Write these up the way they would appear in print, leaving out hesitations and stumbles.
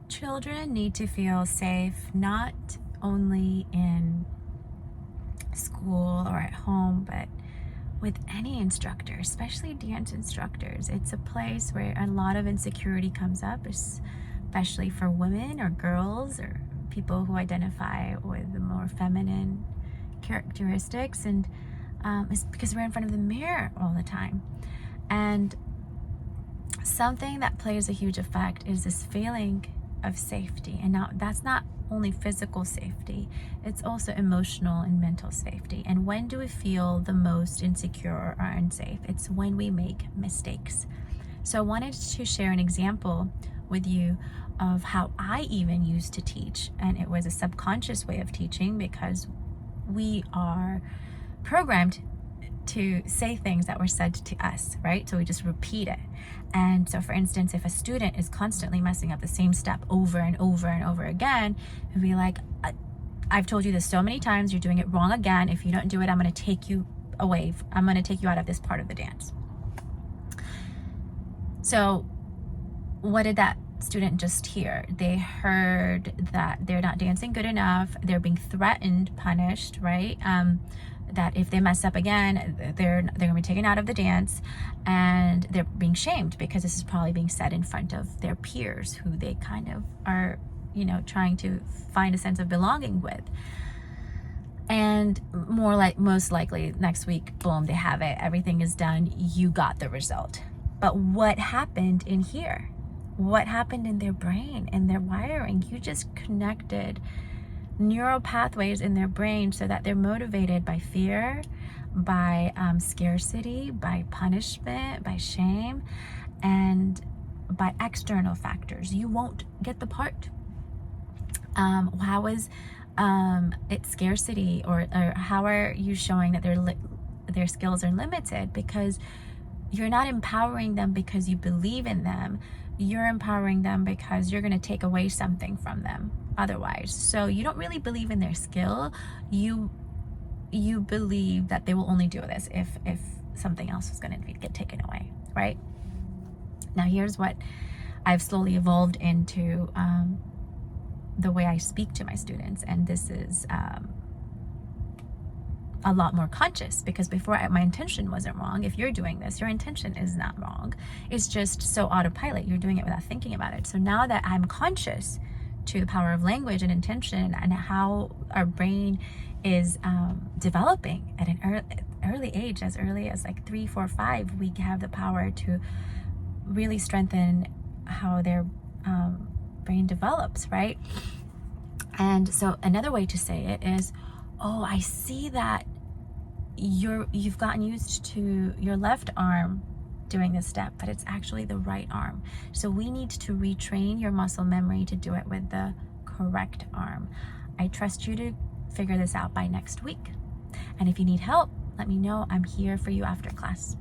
children need to feel safe, not only in school or at home, but with any instructor, especially dance instructors. It's a place where a lot of insecurity comes up, especially for women or girls or people who identify with the more feminine characteristics. And it's because we're in front of the mirror all the time. And something that plays a huge effect is this feeling of safety. And now that's not only physical safety, it's also emotional and mental safety. And when do we feel the most insecure or unsafe? It's when we make mistakes. So I wanted to share an example with you of how I even used to teach, and it was a subconscious way of teaching because we are programmed to say things that were said to us, right? So we just repeat it. And so for instance, if a student is constantly messing up the same step over and over and over again, and be like, I've told you this so many times, you're doing it wrong again. If you don't do it, I'm going to take you away. I'm going to take you out of this part of the dance. So what did that student just hear? They heard that they're not dancing good enough. They're being threatened, punished, right? That if they mess up again, they're going to be taken out of the dance, and they're being shamed because this is probably being said in front of their peers who they kind of are, trying to find a sense of belonging with. And most likely next week, boom, they have it. Everything is done. You got the result. But what happened in here? What happened in their brain and their wiring? You just connected neural pathways in their brain so that they're motivated by fear, by scarcity, by punishment, by shame, and by external factors. You won't get the part. How is it scarcity, or how are you showing that their skills are limited? Because you're not empowering them because you believe in them. You're empowering them because you're going to take away something from them otherwise. So you don't really believe in their skill. You believe that they will only do this if something else is going to get taken away, right? Now here's what I've slowly evolved into the way I speak to my students, and this is a lot more conscious, because before my intention wasn't wrong. If you're doing this, your intention is not wrong. It's just so autopilot. You're doing it without thinking about it. So now that I'm conscious to the power of language and intention and how our brain is developing at an early age, as early as like 3, 4, 5, we have the power to really strengthen how their brain develops, right? And so another way to say it is, oh, I see that you've gotten used to your left arm doing this step, but it's actually the right arm. So we need to retrain your muscle memory to do it with the correct arm. I trust you to figure this out by next week. And if you need help, let me know. I'm here for you after class.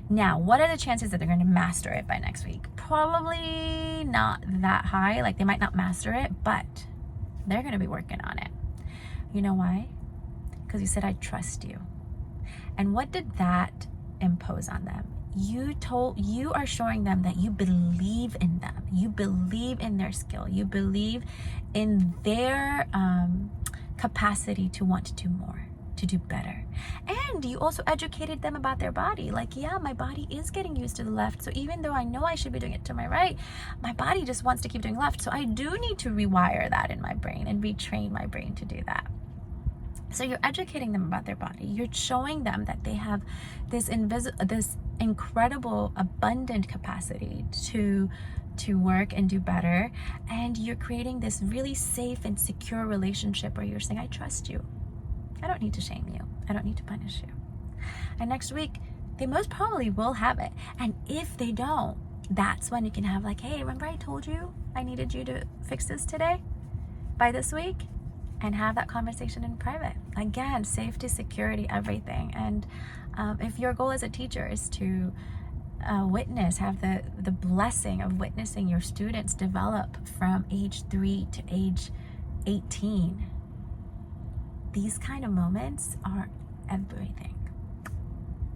Now, what are the chances that they're going to master it by next week? Probably not that high. Like, they might not master it, but they're going to be working on it. You know why? Because you said, I trust you. And what did that impose on them? You are showing them that you believe in them. You believe in their skill. You believe in their capacity to want to do more, to do better. And you also educated them about their body. Like, yeah, my body is getting used to the left. So even though I know I should be doing it to my right, my body just wants to keep doing left. So I do need to rewire that in my brain and retrain my brain to do that. So you're educating them about their body. You're showing them that they have this incredible, abundant capacity to work and do better. And you're creating this really safe and secure relationship where you're saying, I trust you. I don't need to shame you. I don't need to punish you. And next week, they most probably will have it. And if they don't, that's when you can have like, hey, remember I told you I needed you to fix this today by this week? And have that conversation in private. Again, safety, security, everything. And if your goal as a teacher is to have the blessing of witnessing your students develop from age 3 to age 18, these kind of moments are everything.